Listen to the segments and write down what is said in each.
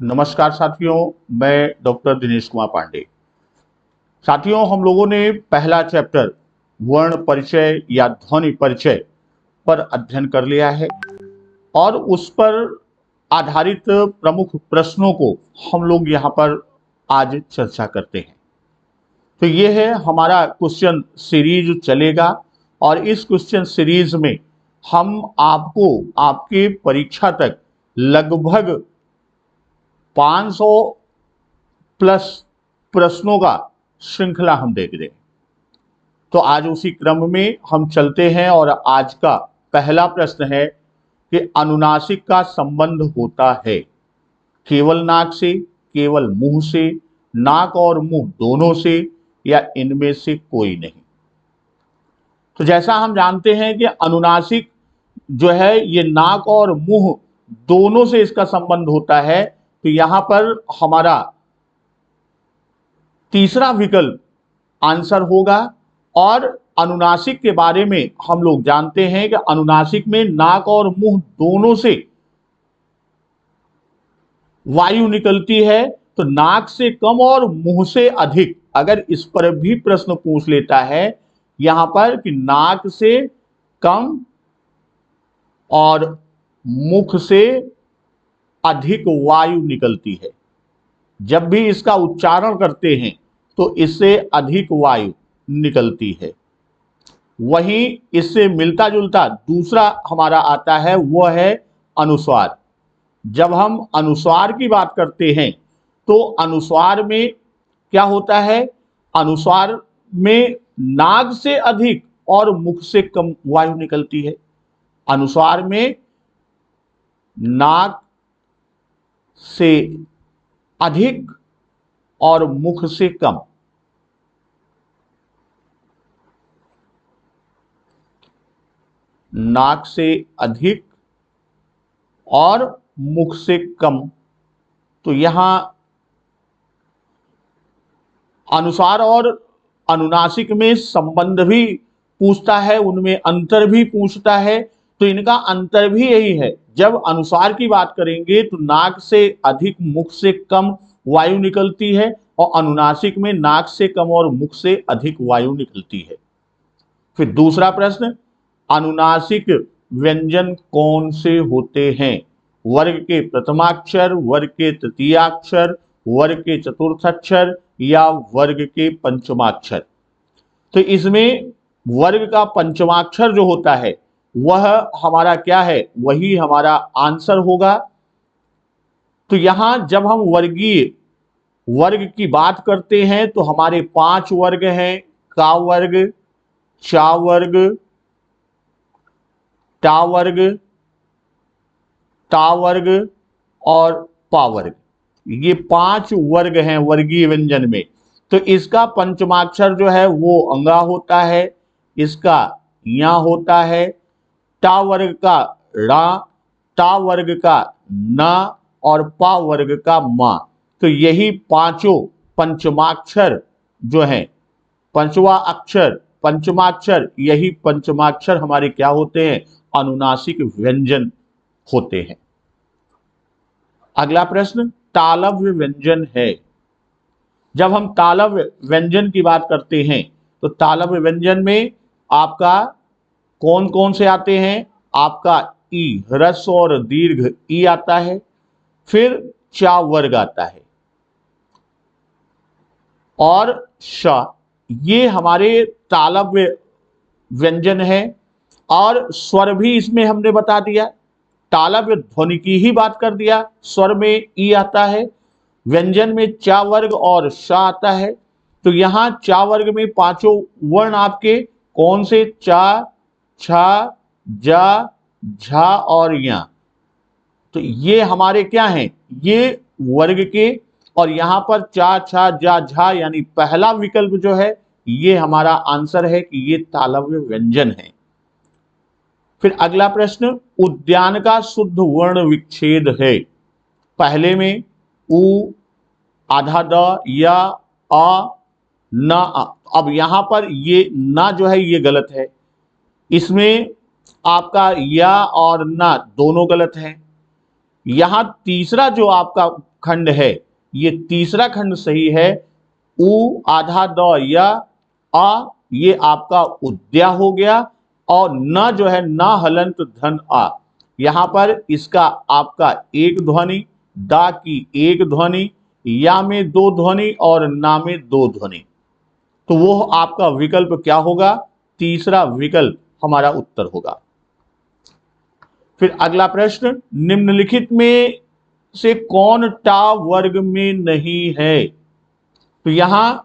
नमस्कार साथियों, मैं डॉक्टर दिनेश कुमार पांडे। साथियों, हम लोगों ने पहला चैप्टर वर्ण परिचय या ध्वनि परिचय पर अध्ययन कर लिया है और उस पर आधारित प्रमुख प्रश्नों को हम लोग यहाँ पर आज चर्चा करते हैं। तो ये है हमारा क्वेश्चन सीरीज चलेगा और इस क्वेश्चन सीरीज में हम आपको आपके परीक्षा तक लगभग 500 प्लस प्रश्नों का श्रृंखला हम देख रहे हैं। तो आज उसी क्रम में हम चलते हैं और आज का पहला प्रश्न है कि अनुनासिक का संबंध होता है केवल नाक से, केवल मुंह से, नाक और मुंह दोनों से, या इनमें से कोई नहीं। तो जैसा हम जानते हैं कि अनुनासिक जो है ये नाक और मुंह दोनों से इसका संबंध होता है, तो यहां पर हमारा तीसरा विकल्प आंसर होगा। और अनुनासिक के बारे में हम लोग जानते हैं कि अनुनासिक में नाक और मुंह दोनों से वायु निकलती है, तो नाक से कम और मुंह से अधिक। अगर इस पर भी प्रश्न पूछ लेता है यहां पर कि नाक से कम और मुख से अधिक वायु निकलती है, जब भी इसका उच्चारण करते हैं तो इससे अधिक वायु निकलती है। वहीं इससे मिलता जुलता दूसरा हमारा आता है, वह है अनुस्वार। जब हम अनुस्वार की बात करते हैं तो अनुस्वार में क्या होता है, अनुस्वार में नाक से अधिक और मुख से कम वायु निकलती है। अनुस्वार में नाक से अधिक और मुख से कम। नाक से अधिक और मुख से कम। तो यहां अनुस्वार और अनुनासिक में संबंध भी पूछता है, उनमें अंतर भी पूछता है। तो इनका अंतर भी यही है, जब अनुस्वार की बात करेंगे तो नाक से अधिक मुख से कम वायु निकलती है, और अनुनासिक में नाक से कम और मुख से अधिक वायु निकलती है। फिर दूसरा प्रश्न, अनुनासिक व्यंजन कौन से होते हैं? वर्ग के प्रथमाक्षर, वर्ग के तृतीयाक्षर, वर्ग के चतुर्थाक्षर, या वर्ग के पंचमाक्षर। तो इसमें वर्ग का पंचमाक्षर जो होता है वह हमारा क्या है, वही हमारा आंसर होगा। तो यहां जब हम वर्गीय वर्ग की बात करते हैं तो हमारे 5 वर्ग हैं, का वर्ग, चा वर्ग, टा वर्ग, ता वर्ग और पा वर्ग। ये 5 वर्ग हैं वर्गीय व्यंजन में। तो इसका पंचमाक्षर जो है वो अंगा होता है, इसका या होता है, टा वर्ग का रा, टा वर्ग का ना और पा वर्ग का मा। तो यही पांचों पंचमाक्षर जो हैं, पंचवा अक्षर पंचमाक्षर, यही पंचमाक्षर हमारे क्या होते हैं, अनुनासिक व्यंजन होते हैं। अगला प्रश्न, तालव्य व्यंजन है। जब हम तालव्य व्यंजन की बात करते हैं तो तालव्य व्यंजन में आपका कौन कौन से आते हैं? आपका ई, ह्रस्व और दीर्घ ई आता है, फिर चा वर्ग आता है और श। ये हमारे तालव्य व्यंजन है। और स्वर भी इसमें हमने बता दिया, तालव्य ध्वनि की ही बात कर दिया। स्वर में ई आता है, व्यंजन में चा वर्ग और श आता है। तो यहां चा वर्ग में पांचों वर्ण आपके कौन से? चा, छा, जा, झा और या। तो ये हमारे क्या हैं, ये वर्ग के। और यहां पर चा, छा, जा, झा यानी पहला विकल्प जो है ये हमारा आंसर है कि ये तालव्य व्यंजन है। फिर अगला प्रश्न, उद्यान का शुद्ध वर्ण विच्छेद है। पहले में उ, आधा द, या, अ, न, अ। अब यहां पर ये ना जो है ये गलत है, इसमें आपका या और ना दोनों गलत हैं। यहां तीसरा जो आपका खंड है, ये तीसरा खंड सही है। उ आधा द या आ, ये आपका उद्या हो गया। और न जो है न हलंत धन आ, यहां पर इसका आपका एक ध्वनि, दा की एक ध्वनि, या में दो ध्वनि और ना में दो ध्वनि। तो वो आपका विकल्प क्या होगा? तीसरा विकल्प हमारा उत्तर होगा। फिर अगला प्रश्न, निम्नलिखित में से कौन टा वर्ग में नहीं है? तो यहां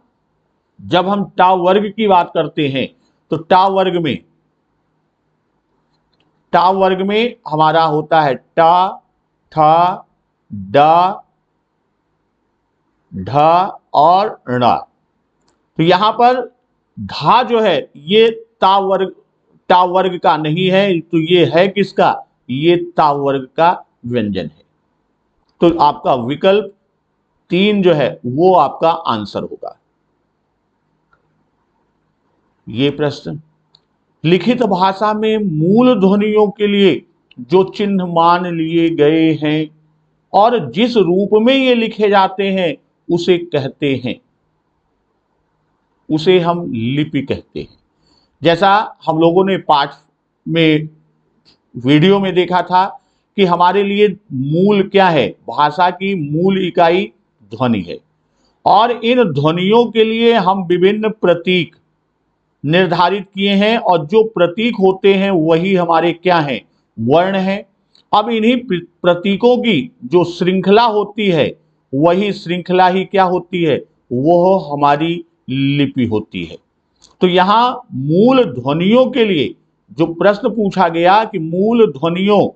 जब हम टा वर्ग की बात करते हैं तो टा वर्ग में हमारा होता है टा, ठा, डा, ढा और णा। तो यहां पर धा जो है ये टा वर्ग का नहीं है, तो ये है किसका? ये ता वर्ग का व्यंजन है। तो आपका विकल्प 3 जो है वो आपका आंसर होगा। ये प्रश्न, लिखित भाषा में मूल ध्वनियों के लिए जो चिन्ह मान लिए गए हैं और जिस रूप में ये लिखे जाते हैं उसे कहते हैं, उसे हम लिपि कहते हैं। जैसा हम लोगों ने पाठ में, वीडियो में देखा था कि हमारे लिए मूल क्या है? भाषा की मूल इकाई ध्वनि है। और इन ध्वनियों के लिए हम विभिन्न प्रतीक निर्धारित किए हैं, और जो प्रतीक होते हैं वही हमारे क्या हैं? वर्ण हैं। अब इन्हीं प्रतीकों की जो श्रृंखला होती है, वही श्रृंखला ही क्या होती है? वह हमारी लिपि होती है। तो यहां मूल ध्वनियों के लिए जो प्रश्न पूछा गया कि मूल ध्वनियों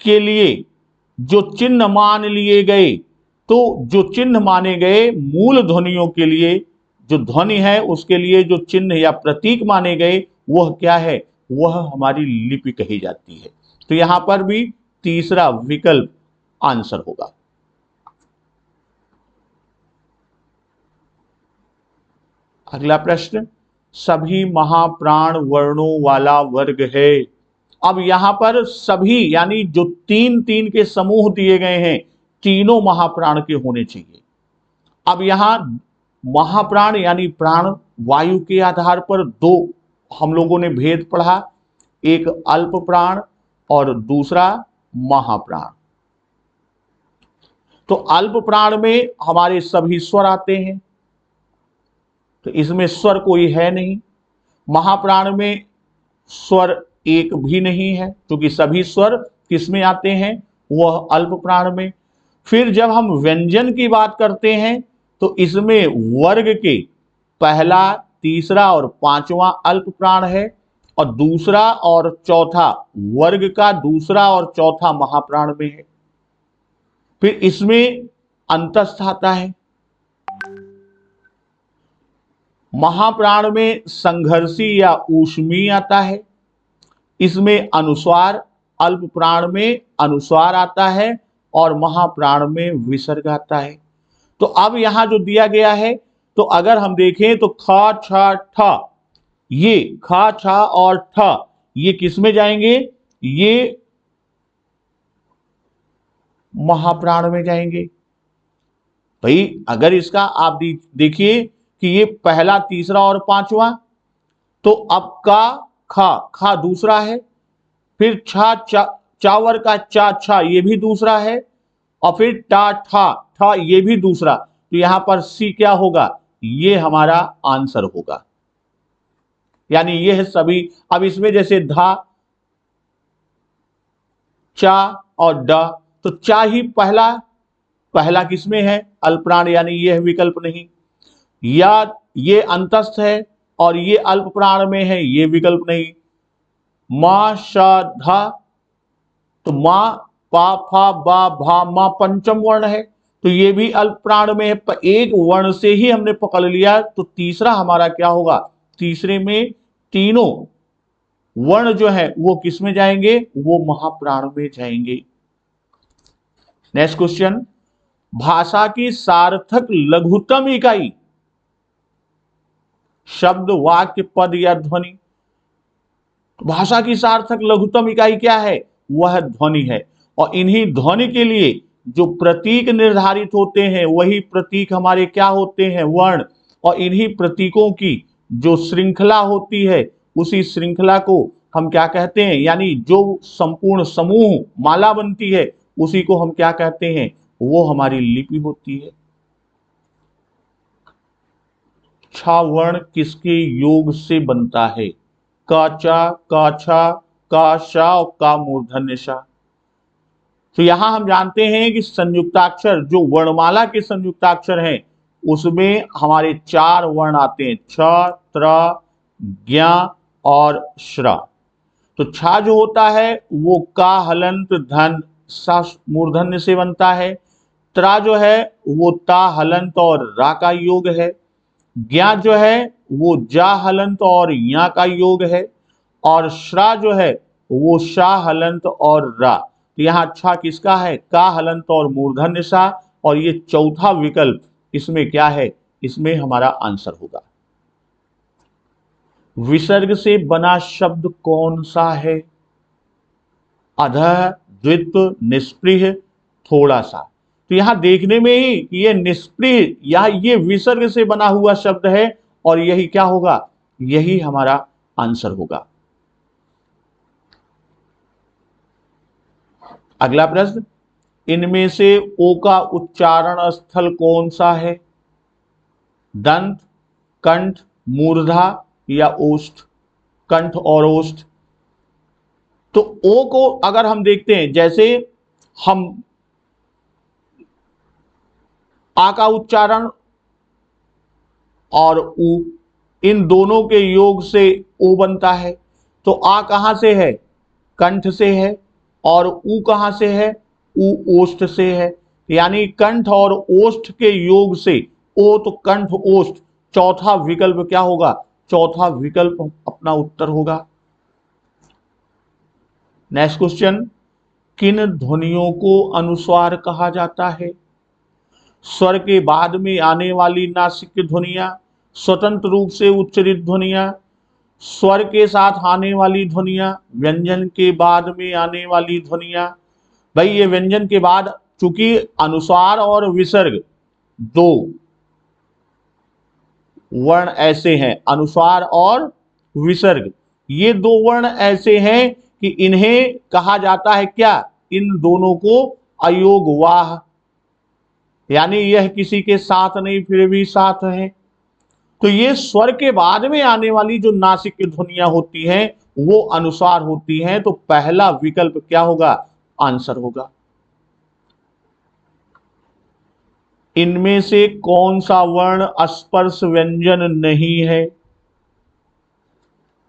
के लिए जो चिन्ह मान लिए गए, तो जो चिन्ह माने गए मूल ध्वनियों के लिए, जो ध्वनि है उसके लिए जो चिन्ह या प्रतीक माने गए, वह क्या है? वह हमारी लिपि कही जाती है। तो यहां पर भी तीसरा विकल्प आंसर होगा। अगला प्रश्न, सभी महाप्राण वर्णों वाला वर्ग है। अब यहां पर सभी यानी जो तीन तीन के समूह दिए गए हैं, तीनों महाप्राण के होने चाहिए। अब यहां महाप्राण यानी प्राण वायु के आधार पर दो हम लोगों ने भेद पढ़ा, एक अल्प प्राण और दूसरा महाप्राण। तो अल्प प्राण में हमारे सभी स्वर आते हैं, तो इसमें स्वर कोई है नहीं। महाप्राण में स्वर एक भी नहीं है, क्योंकि सभी स्वर किसमें आते हैं? वह अल्प प्राण में। फिर जब हम व्यंजन की बात करते हैं तो इसमें वर्ग के पहला, तीसरा और पांचवा अल्प प्राण है, और दूसरा और चौथा वर्ग का दूसरा और चौथा महाप्राण में है। फिर इसमें अंतस्थ आता है। महाप्राण में संघर्षी या ऊष्मी आता है। इसमें अनुस्वार, अल्प प्राण में अनुस्वार आता है और महाप्राण में विसर्ग आता है। तो अब यहां जो दिया गया है, तो अगर हम देखें तो खा, छा, ठा, ये खा, छा और ठा ये किस में जाएंगे? ये महाप्राण में जाएंगे। भाई अगर इसका आप देखिए कि ये पहला, तीसरा और पांचवा, तो अब का खा दूसरा है, फिर छा, चावर का चा, छा ये भी दूसरा है, और फिर टा, ठा ये भी दूसरा। तो यहां पर सी क्या होगा? ये हमारा आंसर होगा। यानी ये है सभी। अब इसमें जैसे धा, चा और ड, तो चा ही पहला किसमें है? अल्पप्राण, यानी ये है विकल्प नहीं। या ये अंतस्थ है और ये अल्प प्राण में है, ये विकल्प नहीं। मा, शा, धा, तो मा, पा, फा, बा, भा, मा पंचम वर्ण है, तो ये भी अल्प प्राण में है। एक वर्ण से ही हमने पकड़ लिया, तो तीसरा हमारा क्या होगा? तीसरे में तीनों वर्ण जो है वो किस में जाएंगे? वो महाप्राण में जाएंगे। नेक्स्ट क्वेश्चन, भाषा की सार्थक लघुत्तम इकाई शब्द, वाक्य, पद या ध्वनि। भाषा की सार्थक लघुत्तम इकाई क्या है? वह ध्वनि है। और इन्हीं ध्वनि के लिए जो प्रतीक निर्धारित होते हैं वही प्रतीक हमारे क्या होते हैं, वर्ण। और इन्हीं प्रतीकों की जो श्रृंखला होती है उसी श्रृंखला को हम क्या कहते हैं, यानी जो संपूर्ण समूह माला बनती है उसी को हम क्या कहते हैं, वो हमारी लिपि होती है। छा वर्ण किसके योग से बनता है? काचा, काछा, काशा और का मूर्धन्य शा। तो यहां हम जानते हैं कि संयुक्ताक्षर जो वर्णमाला के संयुक्ताक्षर हैं उसमें हमारे 4 वर्ण आते हैं, छ, त्र, ज्ञ और श्र। तो छा जो होता है वो का हलंत धन सा मूर्धन्य से बनता है। त्रा जो है वो ता हलंत और रा का योग है। ज्ञा जो है वो जा हलंत और या का योग है। और श्रा जो है वो शा हलंत और रा। तो यहाँ अच्छा किसका है? का हलंत और मूर्धन्य सा। और ये चौथा विकल्प इसमें क्या है? इसमें हमारा आंसर होगा। विसर्ग से बना शब्द कौन सा है? अधः, द्वित्व, निष्प्रिय, थोड़ा सा। तो यहां देखने में ही ये निष्प्रिय या ये विसर्ग से बना हुआ शब्द है और यही क्या होगा? यही हमारा आंसर होगा। अगला प्रश्न, इनमें से ओ का उच्चारण स्थल कौन सा है? दंत, कंठ, मूर्धा या ओष्ठ? कंठ और ओष्ठ। तो ओ को अगर हम देखते हैं, जैसे हम आ का उच्चारण और उ, इन दोनों के योग से ओ बनता है। तो आ कहां से है? कंठ से है। और उ कहां से है? उ ओष्ठ से है। यानी कंठ और ओष्ठ के योग से ओ, तो कंठ ओष्ठ, चौथा विकल्प क्या होगा? चौथा विकल्प अपना उत्तर होगा। नेक्स्ट क्वेश्चन, किन ध्वनियों को अनुस्वार कहा जाता है? स्वर के बाद में आने वाली नासिक ध्वनियां, स्वतंत्र रूप से उच्चरित ध्वनियां, स्वर के साथ आने वाली ध्वनियां, व्यंजन के बाद में आने वाली ध्वनियां। भाई ये व्यंजन के बाद, चूंकि अनुस्वार और विसर्ग दो वर्ण ऐसे हैं, अनुस्वार और विसर्ग ये दो वर्ण ऐसे हैं कि इन्हें कहा जाता है क्या? इन दोनों को अयोगवाह, यानी यह किसी के साथ नहीं फिर भी साथ है। तो ये स्वर के बाद में आने वाली जो नासिक की ध्वनियां होती हैं वो अनुस्वार होती हैं। तो पहला विकल्प क्या होगा? आंसर होगा। इनमें से कौन सा वर्ण स्पर्श व्यंजन नहीं है?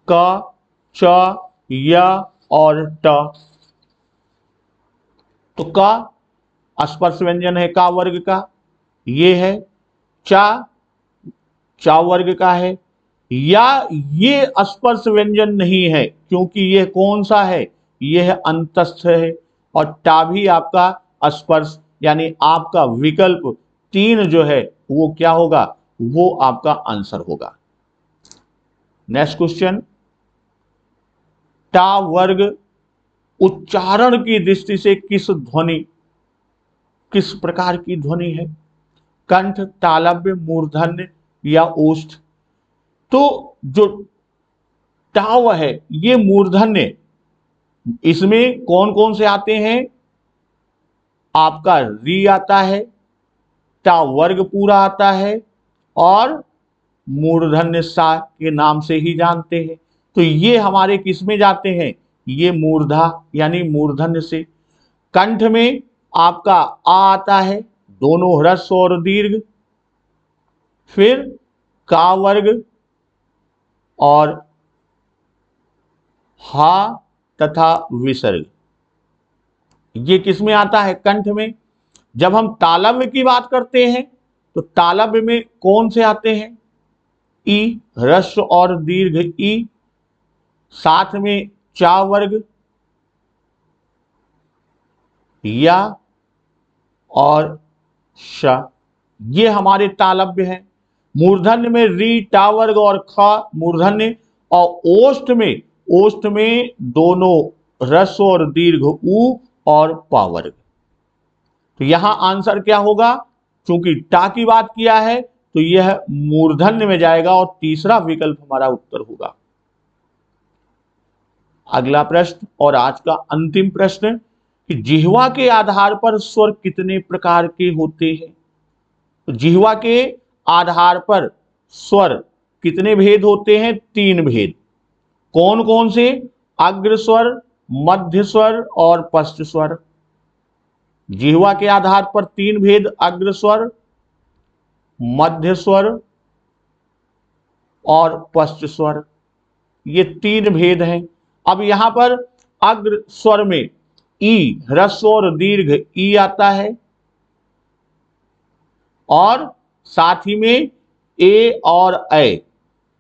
क, च, य और ट। तो क स्पर्श व्यंजन है का वर्ग का, ये है। चा वर्ग का है। या ये स्पर्श व्यंजन नहीं है क्योंकि यह कौन सा है? यह अंतस्थ है। और टा भी आपका स्पर्श, यानी आपका विकल्प 3 जो है वो क्या होगा? वो आपका आंसर होगा। नेक्स्ट क्वेश्चन, टा वर्ग उच्चारण की दृष्टि से किस प्रकार की ध्वनि है? कंठ, तालव्य, मूर्धन्य या ओष्ठ? तो जो टाव है ये मूर्धन्य, इसमें कौन कौन से आते हैं? आपका री आता है, टा वर्ग पूरा आता है और मूर्धन्य सा के नाम से ही जानते हैं। तो ये हमारे किस में जाते हैं? ये मूर्धा यानी मूर्धन्य से। कंठ में आपका आ आता है, दोनों ह्रस्व और दीर्घ। फिर का वर्ग और हा तथा विसर्ग, ये किस में आता है? कंठ में। जब हम तालव्य की बात करते हैं तो तालव्य में कौन से आते हैं? ई, ह्रस्व और दीर्घ ई, साथ में चा वर्ग, या और श, ये हमारे तालव्य हैं। मूर्धन्य में री, टा वर्ग और ख मूर्धन्य। और ओष्ठ में दोनों ह्रस्व और दीर्घ उ और प वर्ग। तो यहां आंसर क्या होगा? क्योंकि टा की बात किया है तो यह मूर्धन्य में जाएगा और तीसरा विकल्प हमारा उत्तर होगा। अगला प्रश्न और आज का अंतिम प्रश्न कि जिह्वा के आधार पर स्वर कितने प्रकार के होते हैं? तो जिह्वा के आधार पर स्वर कितने भेद होते हैं? 3 भेद। कौन कौन से? अग्र स्वर, मध्य स्वर और पश्च स्वर। जिह्वा के आधार पर 3 भेद, अग्र स्वर, मध्य स्वर और पश्च स्वर, ये 3 भेद हैं। अब यहां पर अग्र स्वर में ई, ह्रस्व और दीर्घ ई आता है और साथ ही में ए और ऐ,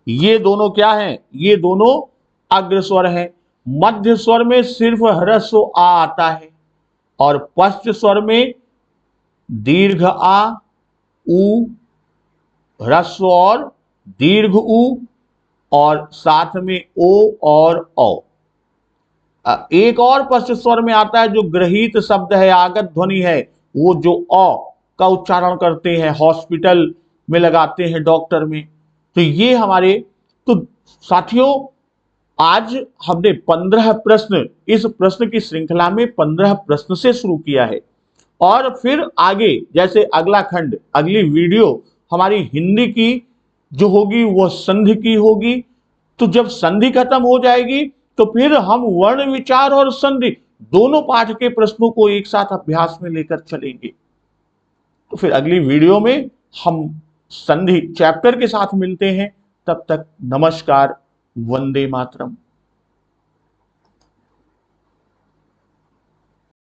ये दोनों क्या हैं? ये दोनों अग्र स्वर हैं। मध्य स्वर में सिर्फ ह्रस्व आ आता है और पश्च स्वर में दीर्घ आ, उ, ह्रस्व और दीर्घ उ और साथ में ओ और औ। एक और पश्च स्वर में आता है जो ग्रहीत शब्द है, आगत ध्वनि है, वो जो अ का उच्चारण करते हैं, हॉस्पिटल में लगाते हैं, डॉक्टर में। तो ये हमारे, तो साथियों आज हमने 15 प्रश्न, इस प्रश्न की श्रृंखला में 15 प्रश्न से शुरू किया है और फिर आगे जैसे अगला खंड, अगली वीडियो हमारी हिंदी की जो होगी वो संधि की होगी। तो जब संधि खत्म हो जाएगी तो फिर हम वर्ण विचार और संधि दोनों पाठ के प्रश्नों को एक साथ अभ्यास में लेकर चलेंगे। तो फिर अगली वीडियो में हम संधि चैप्टर के साथ मिलते हैं। तब तक नमस्कार, वंदे मातरम।